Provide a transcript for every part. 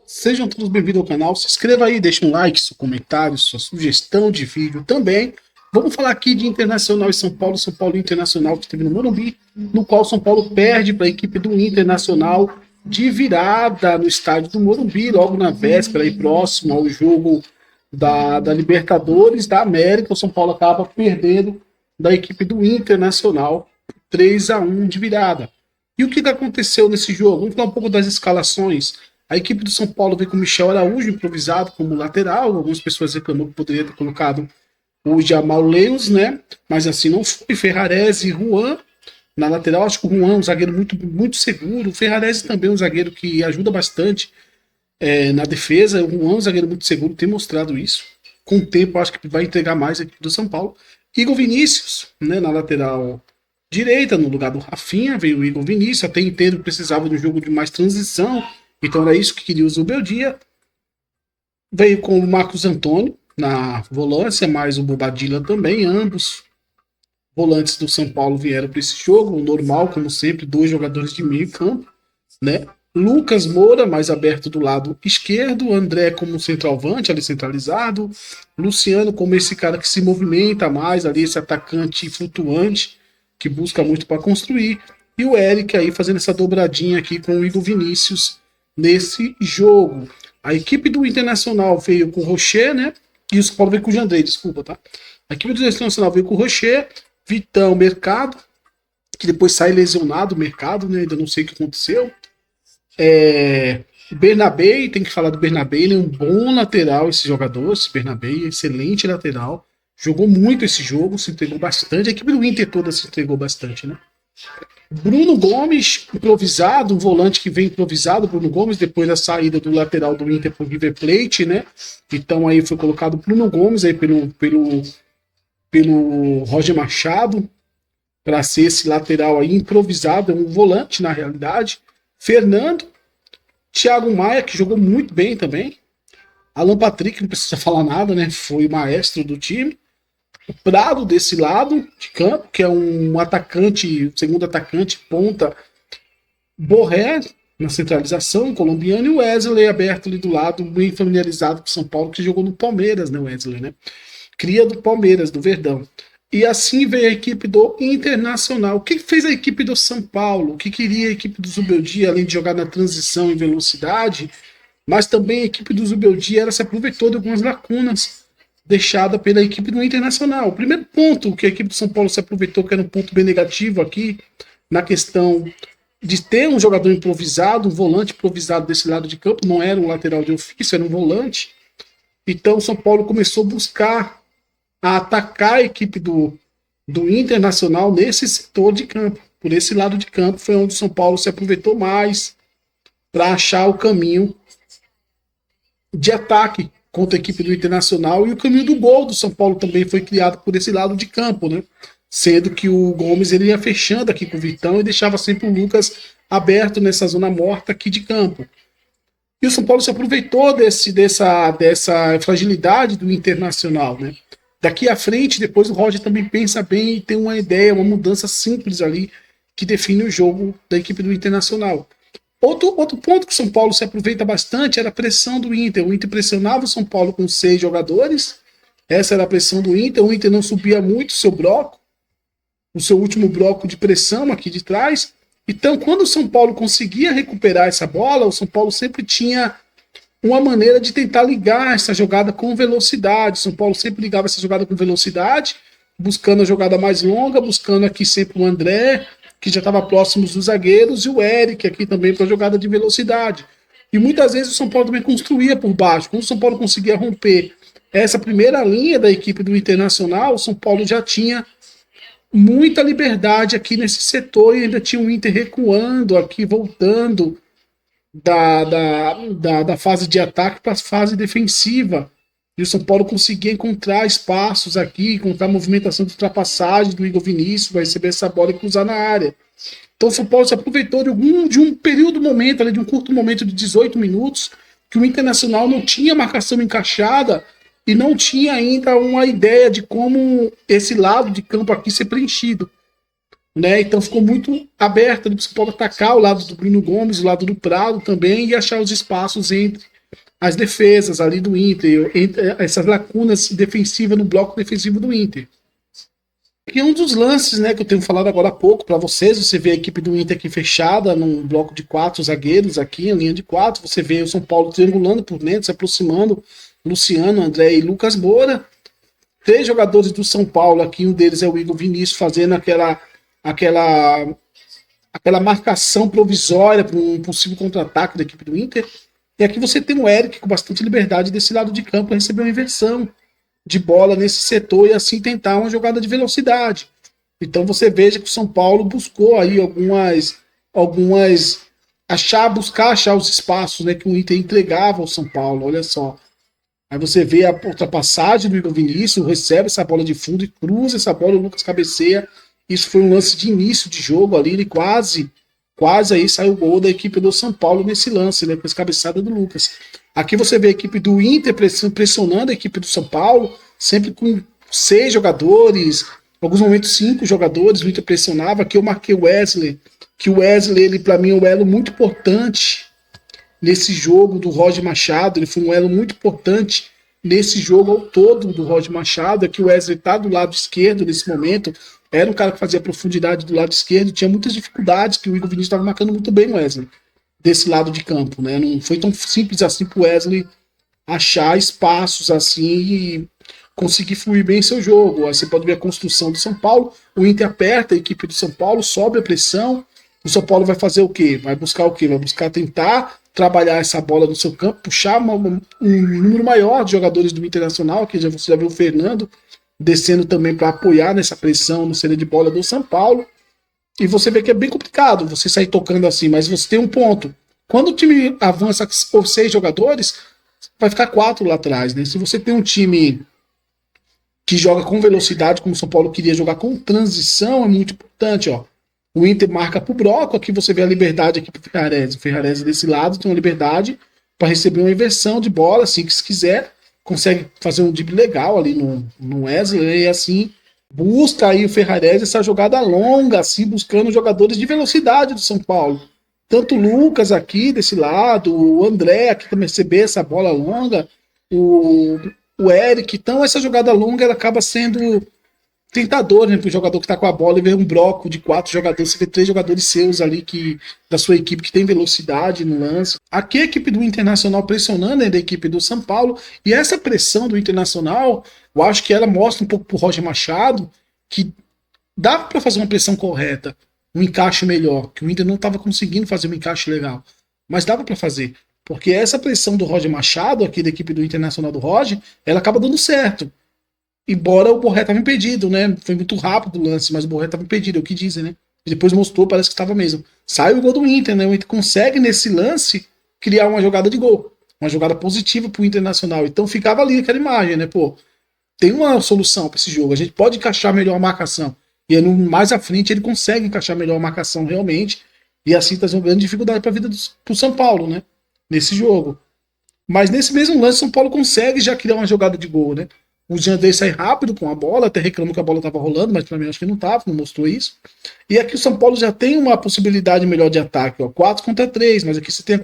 Sejam todos bem-vindos ao canal. Se inscreva aí, deixa um like, seu comentário, sua sugestão de vídeo também. Vamos falar aqui de Internacional e São Paulo Internacional que teve no Morumbi, no qual São Paulo perde para a equipe do Internacional de virada no estádio do Morumbi, logo na véspera, aí próximo ao jogo da Libertadores da América. O São Paulo acaba perdendo da equipe do Internacional 3-1 de virada. E o que aconteceu nesse jogo? Vamos falar um pouco das escalações. A equipe do São Paulo veio com o Michel Araújo improvisado como lateral. Algumas pessoas reclamou que poderia ter colocado o Jamal Lewis, né? Mas assim não foi. Ferrarese e Juan na lateral. Acho que o Juan é um zagueiro muito seguro. O Ferrarese também é um zagueiro que ajuda bastante na defesa. O Juan é um zagueiro muito seguro, tem mostrado isso. Com o tempo, acho que vai entregar mais a equipe do São Paulo. Igor Vinícius, né, na lateral direita, no lugar do Rafinha, veio o Igor Vinícius. Até inteiro precisava de um jogo de mais transição. Então era isso que queria o Zubeldia. Veio com o Marcos Antônio na volância, mais o Bobadilla também. Ambos volantes do São Paulo vieram para esse jogo. Normal, como sempre, dois jogadores de meio campo, né? Lucas Moura, mais aberto do lado esquerdo. André como centroavante, ali centralizado. Luciano como esse cara que se movimenta mais ali, esse atacante flutuante, que busca muito para construir. E o Eric aí fazendo essa dobradinha aqui com o Igor Vinícius nesse jogo. A equipe do Internacional veio com o Rocher, né? E o São Paulo veio com o Jandrei, desculpa, tá? A equipe do Internacional veio com o Rocher, Vitão, Mercado, que depois sai lesionado o Mercado, né? Ainda não sei o que aconteceu. Bernabé, tem que falar do Bernabé, ele é um bom lateral, esse jogador, esse Bernabé, excelente lateral. Jogou muito esse jogo, se entregou bastante. A equipe do Inter toda se entregou bastante, né? Bruno Gomes, improvisado, um volante que vem improvisado, Bruno Gomes, depois da saída do lateral do Inter para o River Plate, né? Então aí foi colocado Bruno Gomes aí pelo Roger Machado para ser esse lateral aí improvisado, um volante na realidade. Fernando, Thiago Maia, que jogou muito bem também. Alan Patrick, não precisa falar nada, né? Foi o maestro do time. O Prado desse lado de campo, que é um atacante, segundo atacante, ponta. Borré na centralização, colombiano, e o Wesley aberto ali do lado, bem familiarizado com o São Paulo, que jogou no Palmeiras, né, Wesley, né? Cria do Palmeiras, do Verdão. E assim veio a equipe do Internacional. O que fez a equipe do São Paulo? O que queria a equipe do Zubeldia, além de jogar na transição e velocidade, mas também a equipe do Zubeldia ela se aproveitou de algumas lacunas deixada pela equipe do Internacional. O primeiro ponto que a equipe do São Paulo se aproveitou, que era um ponto bem negativo aqui, na questão de ter um jogador improvisado, um volante improvisado desse lado de campo, não era um lateral de ofício, era um volante. Então o São Paulo começou a buscar a atacar a equipe do Internacional nesse setor de campo. Por esse lado de campo foi onde o São Paulo se aproveitou mais para achar o caminho de ataque contra a equipe do Internacional, e o caminho do gol do São Paulo também foi criado por esse lado de campo, né? Sendo que o Gomes ele ia fechando aqui com o Vitão e deixava sempre o Lucas aberto nessa zona morta aqui de campo. E o São Paulo se aproveitou dessa fragilidade do Internacional, né? Daqui à frente, depois o Roger também pensa bem e tem uma ideia, uma mudança simples ali que define o jogo da equipe do Internacional. Outro ponto que o São Paulo se aproveita bastante era a pressão do Inter. O Inter pressionava o São Paulo com 6 jogadores. Essa era a pressão do Inter. O Inter não subia muito o seu bloco, o seu último bloco de pressão aqui de trás. Então, quando o São Paulo conseguia recuperar essa bola, o São Paulo sempre tinha uma maneira de tentar ligar essa jogada com velocidade. O São Paulo sempre ligava essa jogada com velocidade, buscando a jogada mais longa, buscando aqui sempre o André, que já estava próximo dos zagueiros, e o Eric aqui também para jogada de velocidade. E muitas vezes o São Paulo também construía por baixo. Quando o São Paulo conseguia romper essa primeira linha da equipe do Internacional, o São Paulo já tinha muita liberdade aqui nesse setor e ainda tinha o Inter recuando aqui, voltando da fase de ataque para a fase defensiva. E o São Paulo conseguia encontrar espaços aqui, encontrar movimentação de ultrapassagem do Igor Vinícius, vai receber essa bola e cruzar na área. Então o São Paulo se aproveitou de um período momento, ali, de um curto momento de 18 minutos, que o Internacional não tinha marcação encaixada e não tinha ainda uma ideia de como esse lado de campo aqui ser preenchido. Né? Então ficou muito aberto para o São Paulo atacar o lado do Bruno Gomes, o lado do Prado também, e achar os espaços entre as defesas ali do Inter, essas lacunas defensivas no bloco defensivo do Inter. E um dos lances, né, que eu tenho falado agora há pouco para vocês, você vê a equipe do Inter aqui fechada num bloco de 4 zagueiros aqui, em linha de 4, você vê o São Paulo triangulando por dentro, se aproximando, Luciano, André e Lucas Moura. 3 jogadores do São Paulo aqui, um deles é o Igor Vinícius fazendo aquela marcação provisória para um possível contra-ataque da equipe do Inter. E aqui você tem o Eric com bastante liberdade desse lado de campo para receber uma inversão de bola nesse setor e assim tentar uma jogada de velocidade. Então você veja que o São Paulo buscou aí buscar achar os espaços, né, que o Inter entregava ao São Paulo, olha só. Aí você vê a ultrapassagem do Igor Vinícius, recebe essa bola de fundo e cruza essa bola, o Lucas cabeceia. Isso foi um lance de início de jogo ali, ele quase aí saiu o gol da equipe do São Paulo nesse lance, né, com essa cabeçada do Lucas. Aqui você vê a equipe do Inter pressionando a equipe do São Paulo, sempre com 6 jogadores, em alguns momentos 5 jogadores, o Inter pressionava. Aqui eu marquei o Wesley, que o Wesley, ele para mim é um elo muito importante nesse jogo do Roger Machado, ele foi um elo muito importante nesse jogo ao todo do Roger Machado. Aqui o Wesley está do lado esquerdo nesse momento, era um cara que fazia profundidade do lado esquerdo, tinha muitas dificuldades, que o Igor Vinícius estava marcando muito bem o Wesley desse lado de campo, né? Não foi tão simples assim pro Wesley achar espaços assim e conseguir fluir bem seu jogo. Aí você pode ver a construção do São Paulo, o Inter aperta a equipe do São Paulo, sobe a pressão, o São Paulo vai fazer o quê? Vai buscar o quê? Vai buscar tentar trabalhar essa bola no seu campo, puxar um número maior de jogadores do Internacional, que você já viu o Fernando descendo também para apoiar nessa pressão no cena de bola do São Paulo. E você vê que é bem complicado você sair tocando assim, mas você tem um ponto. Quando o time avança por 6 jogadores, vai ficar 4 lá atrás, né? Se você tem um time que joga com velocidade, como o São Paulo queria jogar com transição, é muito importante, ó. O Inter marca pro Broco, aqui você vê a liberdade aqui pro Ferrarese. O Ferrarese desse lado tem uma liberdade para receber uma inversão de bola, assim que se quiser, consegue fazer um drible legal ali no Wesley, e assim busca aí o Ferrarese essa jogada longa, assim, buscando jogadores de velocidade do São Paulo. Tanto o Lucas aqui desse lado, o André aqui também receber essa bola longa, o Eric. Então essa jogada longa ela acaba sendo tentador, né, para o jogador que está com a bola e ver um bloco de 4 jogadores, você vê 3 jogadores seus ali da sua equipe que tem velocidade no lance. Aqui a equipe do Internacional pressionando, né, da equipe do São Paulo, e essa pressão do Internacional, eu acho que ela mostra um pouco pro Roger Machado que dá para fazer uma pressão correta, um encaixe melhor, que o Inter não estava conseguindo fazer um encaixe legal, mas dava para fazer, porque essa pressão do Roger Machado, aqui da equipe do Internacional do Roger, ela acaba dando certo. Embora o Borré estava impedido, né? Foi muito rápido o lance, mas o Borré estava impedido, é o que dizem, né? E depois mostrou, parece que estava mesmo. Sai o gol do Inter, né? O Inter consegue, nesse lance, criar uma jogada de gol. Uma jogada positiva pro Internacional. Então ficava ali aquela imagem, né? Pô, tem uma solução para esse jogo. A gente pode encaixar melhor a marcação. E aí, mais à frente ele consegue encaixar melhor a marcação realmente. E assim trazer uma grande dificuldade para a vida pro São Paulo, né? Nesse jogo. Mas nesse mesmo lance, São Paulo consegue já criar uma jogada de gol, né? O Jandrei sai rápido com a bola, até reclamou que a bola estava rolando, mas para mim acho que não estava, não mostrou isso. E aqui o São Paulo já tem uma possibilidade melhor de ataque, ó, 4 contra 3, mas aqui você tem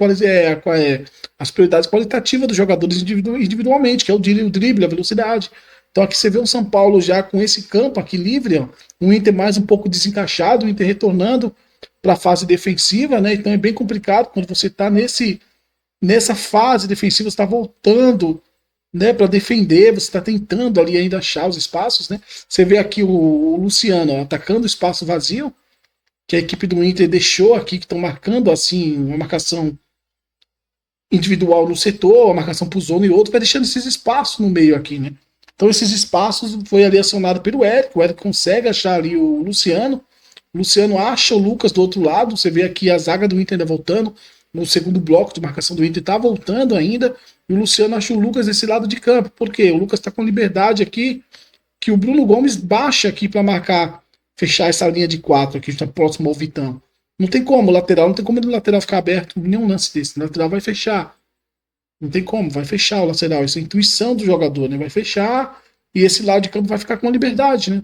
as prioridades qualitativas dos jogadores individualmente, que é o drible, a velocidade. Então aqui você vê o São Paulo já com esse campo aqui livre, ó, um Inter mais um pouco desencaixado, o Inter retornando para a fase defensiva, né? Então é bem complicado quando você está nessa fase defensiva, você está voltando, né, para defender, você está tentando ali ainda achar os espaços, né? Você vê aqui o Luciano, ó, atacando o espaço vazio, que a equipe do Inter deixou aqui, que estão marcando assim, uma marcação individual no setor, uma marcação para o zona e outro, vai deixando esses espaços no meio aqui, né? Então esses espaços foi ali acionado pelo Eric, o Eric consegue achar ali o Luciano acha o Lucas do outro lado, você vê aqui a zaga do Inter ainda voltando, no segundo bloco de marcação do Inter está voltando ainda, e o Luciano acha o Lucas desse lado de campo. Por quê? O Lucas está com liberdade aqui, que o Bruno Gomes baixa aqui para marcar, fechar essa linha de 4 aqui, está próximo ao Vitão. Não tem como, lateral, não tem como o lateral ficar aberto, nenhum lance desse. O lateral vai fechar. Não tem como, vai fechar o lateral. Isso é a intuição do jogador, né? Vai fechar e esse lado de campo vai ficar com a liberdade, né?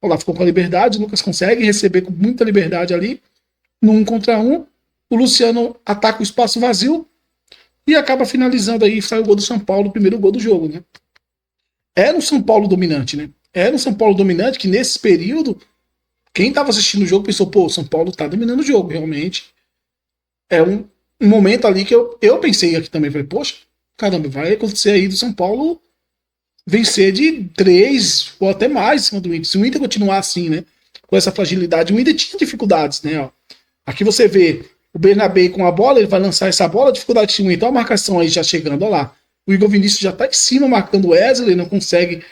Olha lá, ficou com a liberdade, o Lucas consegue receber com muita liberdade ali, no 1 contra 1. O Luciano ataca o espaço vazio, e acaba finalizando aí, sai o gol do São Paulo, o primeiro gol do jogo, né? Era um São Paulo dominante, né? Era um São Paulo dominante que nesse período, quem estava assistindo o jogo pensou, pô, o São Paulo tá dominando o jogo, realmente. É um momento ali que eu pensei aqui também, falei, poxa, caramba, vai acontecer aí do São Paulo vencer de 3 ou até mais em cima do Inter. Se o Inter continuar assim, né? Com essa fragilidade, o Inter tinha dificuldades, né? Ó. Aqui você vê o Bernabé com a bola, ele vai lançar essa bola, a dificuldade tinha. Então a marcação aí já chegando, ó lá. O Igor Vinícius já tá em cima marcando o Wesley, não consegue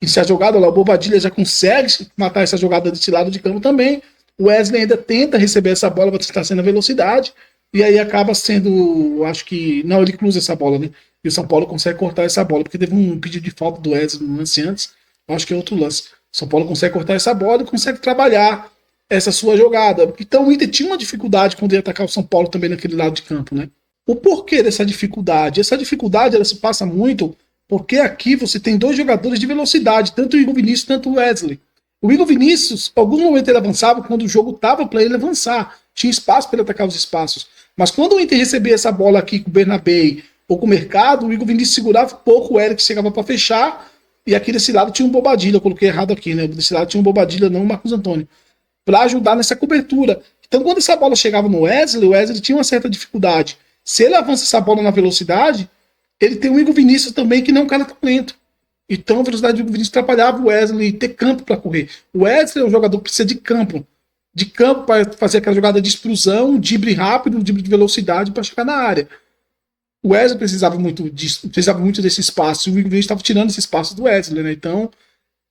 iniciar a jogada, ó lá. O Bobadilha já consegue matar essa jogada desse lado de campo também. O Wesley ainda tenta receber essa bola para tentar sendo a velocidade. E aí acaba sendo, acho que. Não, ele cruza essa bola, né? E o São Paulo consegue cortar essa bola, porque teve um pedido de falta do Wesley no lance antes. Acho que é outro lance. O São Paulo consegue cortar essa bola e consegue trabalhar essa sua jogada. Então o Inter tinha uma dificuldade quando ia atacar o São Paulo também naquele lado de campo, né? O porquê dessa dificuldade? Essa dificuldade ela se passa muito porque aqui você tem dois jogadores de velocidade, tanto o Igor Vinícius quanto o Wesley. O Igor Vinícius, em algum momento ele avançava quando o jogo estava para ele avançar. Tinha espaço para ele atacar os espaços. Mas quando o Inter recebia essa bola aqui com o Bernabé ou com o Mercado, o Igor Vinícius segurava um pouco, o Eric chegava para fechar, e aqui desse lado tinha um Bobadilha, eu coloquei errado aqui, né? Desse lado tinha um Bobadilha, não o Marcos Antônio, para ajudar nessa cobertura. Então quando essa bola chegava no Wesley, o Wesley tinha uma certa dificuldade. Se ele avança essa bola na velocidade, ele tem um Igor Vinícius também que não é um cara tão lento. Então a velocidade do Igor Vinícius atrapalhava o Wesley ter campo para correr. O Wesley é um jogador que precisa de campo para fazer aquela jogada de explosão, drible rápido, drible de velocidade para chegar na área. O Wesley precisava muito desse espaço, e o Igor Vinícius estava tirando esse espaço do Wesley, né? Então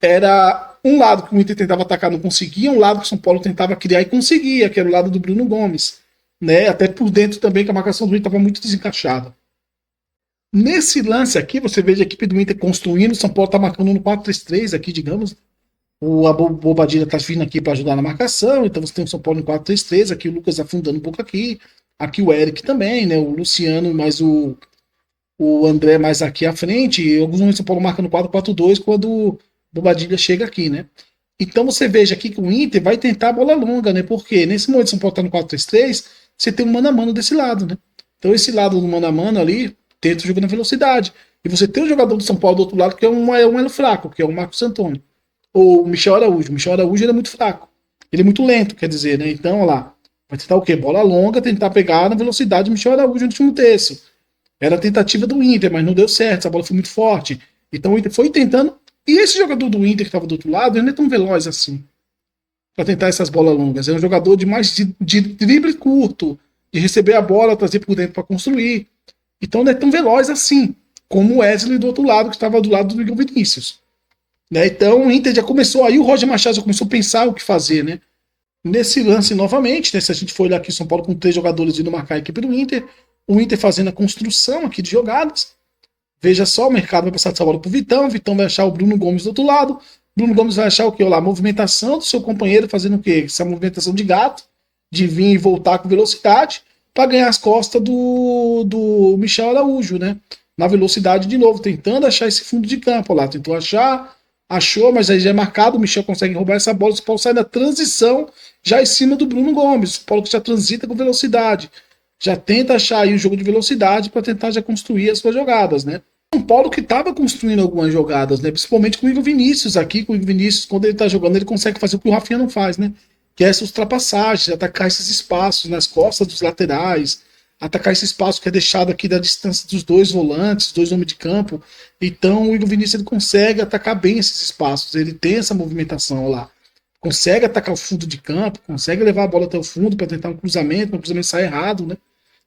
era um lado que o Inter tentava atacar, não conseguia, um lado que o São Paulo tentava criar e conseguia, que era o lado do Bruno Gomes, né? Até por dentro também, que a marcação do Inter estava muito desencaixada. Nesse lance aqui, você vê a equipe do Inter construindo, o São Paulo está marcando no 4-3-3 aqui, digamos. A Bobadilha está vindo aqui para ajudar na marcação, então você tem o São Paulo no 4-3-3, aqui o Lucas afundando um pouco aqui o Eric também, né? O Luciano mais o André mais aqui à frente, e alguns momentos o São Paulo marca no 4-4-2 quando o Bobadilha chega aqui, né? Então você veja aqui que o Inter vai tentar a bola longa, né? Porque nesse momento o São Paulo está no 4-3-3, você tem um mano a mano desse lado, né? Então esse lado do mano a mano ali, tenta jogar na velocidade. E você tem um jogador do São Paulo do outro lado que é um elo fraco, que é o Marcos Antônio. Ou o Michel Araújo. O Michel Araújo ele é muito fraco. Ele é muito lento, quer dizer, né? Então, olha lá. Vai tentar o quê? Bola longa, tentar pegar na velocidade do Michel Araújo no último terço. Era a tentativa do Inter, mas não deu certo. Essa bola foi muito forte. Então o Inter foi tentando. E esse jogador do Inter que estava do outro lado, ele não é tão veloz assim. Para tentar essas bolas longas. É um jogador de mais de drible curto. De receber a bola, trazer por dentro para construir. Então não é tão veloz assim. Como o Wesley do outro lado, que estava do lado do Igor Vinícius. Né? Então o Inter já começou. Aí o Roger Machado já começou a pensar o que fazer, né? Nesse lance novamente, né, se a gente for olhar aqui São Paulo com 3 jogadores indo marcar a equipe do Inter, o Inter fazendo a construção aqui de jogadas. Veja só, o mercado vai passar essa bola pro Vitão vai achar o Bruno Gomes do outro lado, Bruno Gomes vai achar o que? A movimentação do seu companheiro fazendo o quê? Essa movimentação de gato, de vir e voltar com velocidade, para ganhar as costas do Michel Araújo, né? Na velocidade de novo, tentando achar esse fundo de campo lá, tentou achar, achou, mas aí já é marcado, o Michel consegue roubar essa bola, o São Paulo sai na transição, já em cima do Bruno Gomes, o São Paulo que já transita com velocidade, já tenta achar aí o jogo de velocidade para tentar já construir as suas jogadas, né? São Paulo que estava construindo algumas jogadas, né? Principalmente com o Igor Vinícius aqui, com o Igor Vinícius, quando ele está jogando, ele consegue fazer o que o Rafinha não faz, né? Que é essas ultrapassagens, atacar esses espaços nas costas dos laterais, atacar esse espaço que é deixado aqui da distância dos dois volantes, dois homens de campo. Então o Igor Vinícius ele consegue atacar bem esses espaços, ele tem essa movimentação lá. Consegue atacar o fundo de campo, consegue levar a bola até o fundo para tentar um cruzamento, para o cruzamento sair errado, né?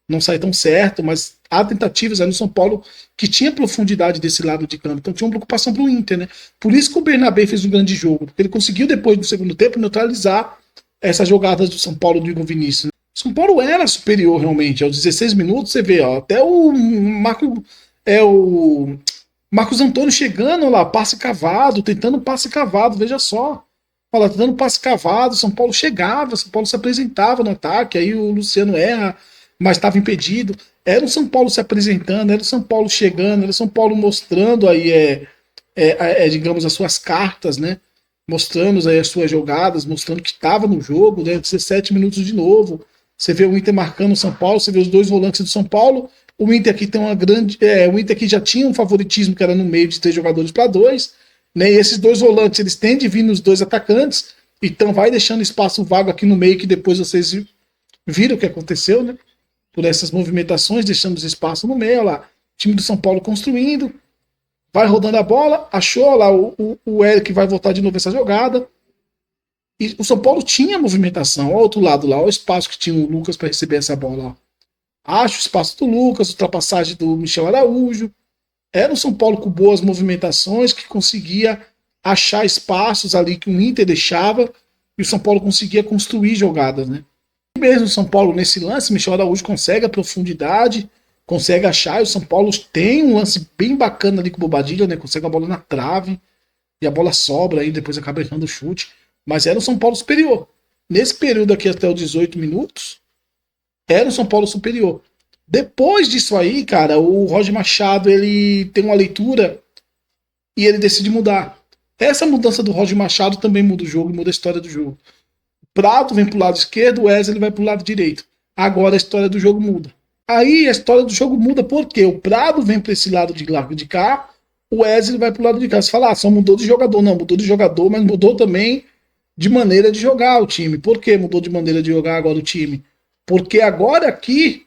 Não sai tão certo, mas há tentativas aí no São Paulo que tinha profundidade desse lado de campo, então tinha uma preocupação para o Inter, né? Por isso que o Bernabé fez um grande jogo, porque ele conseguiu depois do segundo tempo neutralizar essas jogadas do São Paulo do Igor Vinícius. Né? São Paulo era superior realmente, aos 16 minutos você vê, ó, até o Marcos Antônio chegando lá, passe cavado, tentando passe cavado, veja só. Fala, tentando passe cavado, São Paulo chegava, São Paulo se apresentava no ataque, aí o Luciano erra, mas estava impedido. Era o São Paulo se apresentando, era o São Paulo chegando, era o São Paulo mostrando aí, digamos, as suas cartas, né? Mostrando aí as suas jogadas, mostrando que estava no jogo, né? 17 minutos de novo. Você vê o Inter marcando o São Paulo, você vê os dois volantes do São Paulo O Inter aqui tem uma grande. O Inter aqui já tinha um favoritismo que era no meio de 3 jogadores para 2. Né? E esses 2 volantes, eles têm de vir nos 2 atacantes. Então vai deixando espaço vago aqui no meio, que depois vocês viram o que aconteceu, né? Por essas movimentações, deixando espaço no meio. Olha lá, time do São Paulo construindo. Vai rodando a bola. Achou lá o Eric, vai voltar de novo essa jogada. E o São Paulo tinha movimentação. Olha o outro lado lá, olha o espaço que tinha o Lucas para receber essa bola. Ó. Acho o espaço do Lucas, ultrapassagem do Michel Araújo. Era o São Paulo com boas movimentações, que conseguia achar espaços ali que o Inter deixava, e o São Paulo conseguia construir jogadas, né? E mesmo o São Paulo nesse lance, Michel Araújo consegue a profundidade, consegue achar, e o São Paulo tem um lance bem bacana ali com o Bobadilha, né? Consegue a bola na trave, e a bola sobra aí, depois acaba errando o chute. Mas era o São Paulo superior. Nesse período aqui até os 18 minutos, era o São Paulo superior. Depois disso aí, cara, o Roger Machado, ele tem uma leitura e ele decide mudar. Essa mudança do Roger Machado também muda o jogo, muda a história do jogo. O Prado vem pro lado esquerdo, o Wesley vai pro lado direito. Agora a história do jogo muda. Aí a história do jogo muda porque o Prado vem para esse lado de cá, o Wesley vai pro lado de cá. Você fala, só mudou de jogador. Não, mudou de jogador, mas mudou também de maneira de jogar o time. Por que mudou de maneira de jogar agora o time? Porque agora aqui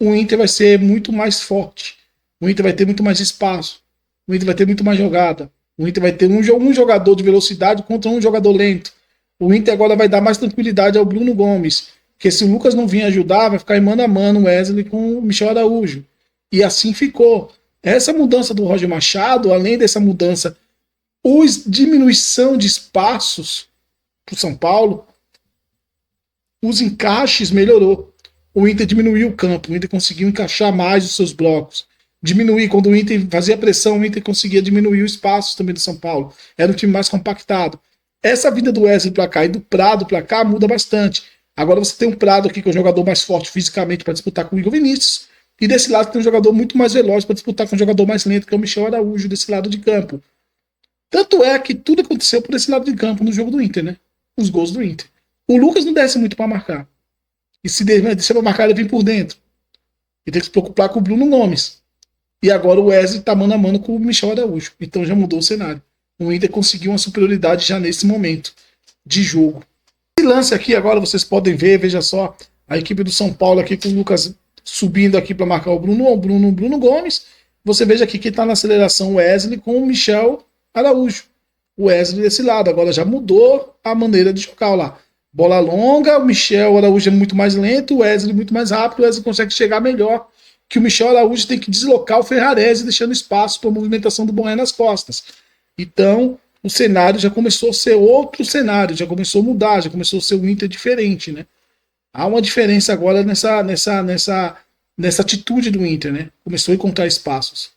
o Inter vai ser muito mais forte. O Inter vai ter muito mais espaço. O Inter vai ter muito mais jogada. O Inter vai ter um jogador de velocidade contra um jogador lento. O Inter agora vai dar mais tranquilidade ao Bruno Gomes. Porque se o Lucas não vir ajudar, vai ficar em mano a mano o Wesley com o Michel Araújo. E assim ficou. Essa mudança do Roger Machado, além dessa mudança, diminuição de espaços para o São Paulo, os encaixes melhorou. O Inter diminuiu o campo, o Inter conseguiu encaixar mais os seus blocos. Diminuir, quando o Inter fazia pressão, o Inter conseguia diminuir o espaço também do São Paulo. Era um time mais compactado. Essa vida do Wesley para cá e do Prado para cá muda bastante. Agora você tem um Prado aqui que é um jogador mais forte fisicamente para disputar com o Igor Vinícius. E desse lado tem um jogador muito mais veloz para disputar com um jogador mais lento, que é o Michel Araújo, desse lado de campo. Tanto é que tudo aconteceu por esse lado de campo no jogo do Inter, né? Os gols do Inter. O Lucas não desce muito para marcar. E se descer para marcar, ele vem por dentro. Ele tem que se preocupar com o Bruno Gomes. E agora o Wesley tá mano a mano com o Michel Araújo. Então já mudou o cenário. O Inter conseguiu uma superioridade já nesse momento de jogo. Esse lance aqui agora vocês podem ver, veja só, a equipe do São Paulo aqui com o Lucas subindo aqui para marcar o Bruno Gomes. Você veja aqui que tá na aceleração o Wesley com o Michel Araújo. O Wesley desse lado. Agora já mudou a maneira de jogar lá. Bola longa, o Michel Araújo é muito mais lento, o Wesley muito mais rápido, o Wesley consegue chegar melhor, que o Michel Araújo tem que deslocar o Ferrarese, deixando espaço para a movimentação do Boné nas costas. Então, o cenário já começou a ser outro cenário, já começou a mudar, já começou a ser um Inter diferente, né? Há uma diferença agora nessa atitude do Inter, né? Começou a encontrar espaços.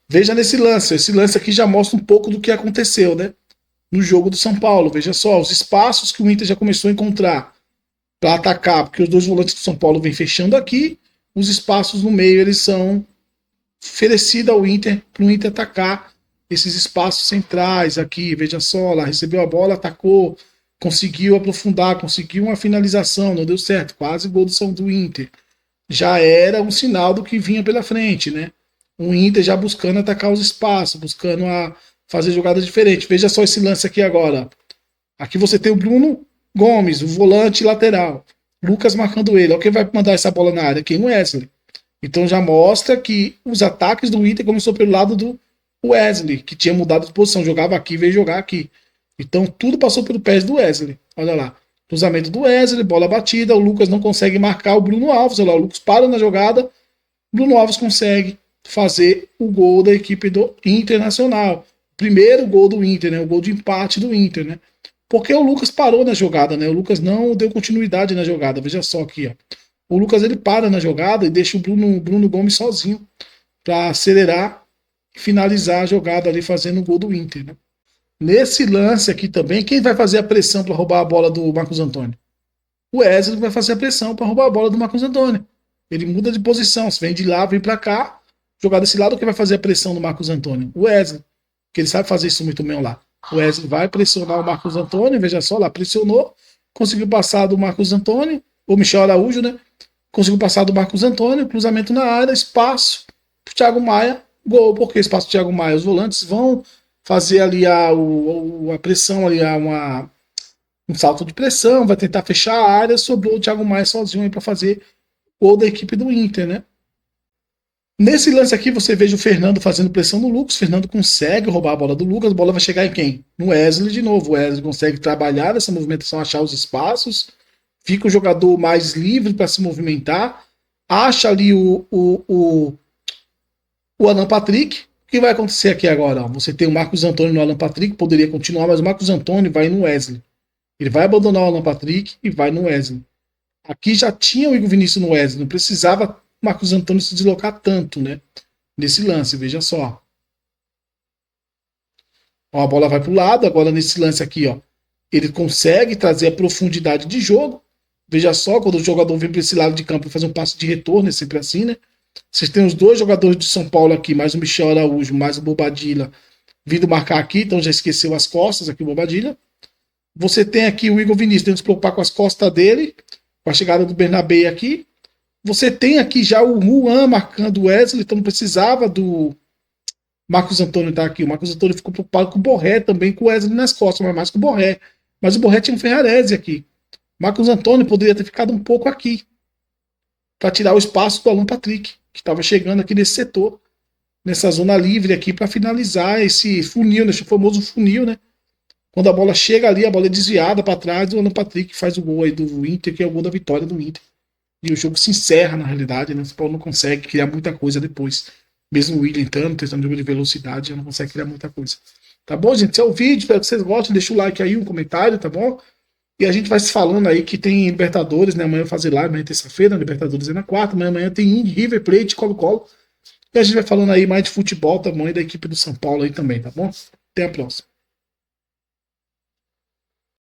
Veja nesse lance, esse lance aqui já mostra um pouco do que aconteceu, né? No jogo do São Paulo. Veja só, os espaços que o Inter já começou a encontrar para atacar, porque os 2 volantes do São Paulo vêm fechando aqui, os espaços no meio eles são oferecidos ao Inter, para o Inter atacar esses espaços centrais aqui. Veja só, lá recebeu a bola, atacou, conseguiu aprofundar, conseguiu uma finalização, não deu certo, quase gol do Inter. Já era um sinal do que vinha pela frente, né? O Inter já buscando atacar os espaços, buscando fazer jogadas diferentes. Veja só esse lance aqui agora. Aqui você tem o Bruno Gomes, o volante lateral. Lucas marcando ele. Olha quem vai mandar essa bola na área. Quem? O Wesley. Então já mostra que os ataques do Inter começou pelo lado do Wesley, que tinha mudado de posição. Jogava aqui, veio jogar aqui. Então tudo passou pelo pés do Wesley. Olha lá. Cruzamento do Wesley, bola batida. O Lucas não consegue marcar o Bruno Alves. Olha lá, o Lucas para na jogada. O Bruno Alves consegue fazer o gol da equipe do Internacional. Primeiro gol do Inter, né? O gol de empate do Inter, né? Porque o Lucas parou na jogada, né? O Lucas não deu continuidade na jogada. Veja só aqui, ó. O Lucas ele para na jogada e deixa o Bruno Gomes sozinho para acelerar e finalizar a jogada ali fazendo o gol do Inter, né? Nesse lance aqui também, quem vai fazer a pressão para roubar a bola do Marcos Antônio? O Wesley vai fazer a pressão para roubar a bola do Marcos Antônio. Ele muda de posição, se vem de lá, vem para cá, jogar desse lado, quem vai fazer a pressão do Marcos Antônio? O Wesley. Que ele sabe fazer isso muito bem lá. O Wesley vai pressionar o Marcos Antônio, veja só, lá pressionou, conseguiu passar do Marcos Antônio, o Michel Araújo, né? conseguiu passar do Marcos Antônio, cruzamento na área, espaço pro Thiago Maia, gol. Por que espaço pro Thiago Maia? Os volantes vão fazer ali a pressão, ali um salto de pressão, vai tentar fechar a área, sobrou o Thiago Maia sozinho aí para fazer gol da equipe do Inter, né? Nesse lance aqui, você veja o Fernando fazendo pressão no Lucas. O Fernando consegue roubar a bola do Lucas. A bola vai chegar em quem? No Wesley de novo. O Wesley consegue trabalhar essa movimentação, achar os espaços. Fica o jogador mais livre para se movimentar. Acha ali o Alan Patrick. O que vai acontecer aqui agora? Você tem o Marcos Antônio no Alan Patrick. Poderia continuar, mas o Marcos Antônio vai no Wesley. Ele vai abandonar o Alan Patrick e vai no Wesley. Aqui já tinha o Igor Vinícius no Wesley. Não precisava Marcos Antônio se deslocar tanto, né? Nesse lance, veja só. Ó, a bola vai pro lado, agora nesse lance aqui, ó. Ele consegue trazer a profundidade de jogo. Veja só, quando o jogador vem para esse lado de campo e faz um passo de retorno, é sempre assim, né? Vocês têm os dois jogadores de São Paulo aqui, mais o Michel Araújo, mais o Bobadilla, vindo marcar aqui, então já esqueceu as costas aqui o Bobadilla. Você tem aqui o Igor Vinícius tendo que se preocupar com as costas dele, com a chegada do Bernabé aqui. Você tem aqui já o Juan marcando o Wesley, então não precisava do Marcos Antônio estar aqui. O Marcos Antônio ficou preocupado com o Borré também, com o Wesley nas costas, mas mais com o Borré. Mas o Borré tinha um Ferrarese aqui. Marcos Antônio poderia ter ficado um pouco aqui, para tirar o espaço do Alan Patrick, que estava chegando aqui nesse setor, nessa zona livre aqui, para finalizar esse funil, esse famoso funil, né? Quando a bola chega ali, a bola é desviada para trás, o Alan Patrick faz o gol aí do Inter, que é o gol da vitória do Inter. E o jogo se encerra, na realidade, né? O São Paulo não consegue criar muita coisa depois. Mesmo o William entrando, testando jogo de velocidade, já não consegue criar muita coisa. Tá bom, gente? Esse é o vídeo, espero que vocês gostem. Deixa o like aí, um comentário, tá bom? E a gente vai se falando aí que tem Libertadores, né? Amanhã eu vou fazer live, amanhã é terça-feira, Libertadores é na quarta, amanhã tem River Plate, Colo-Colo. E a gente vai falando aí mais de futebol, tamanho da equipe do São Paulo aí também, tá bom? Até a próxima.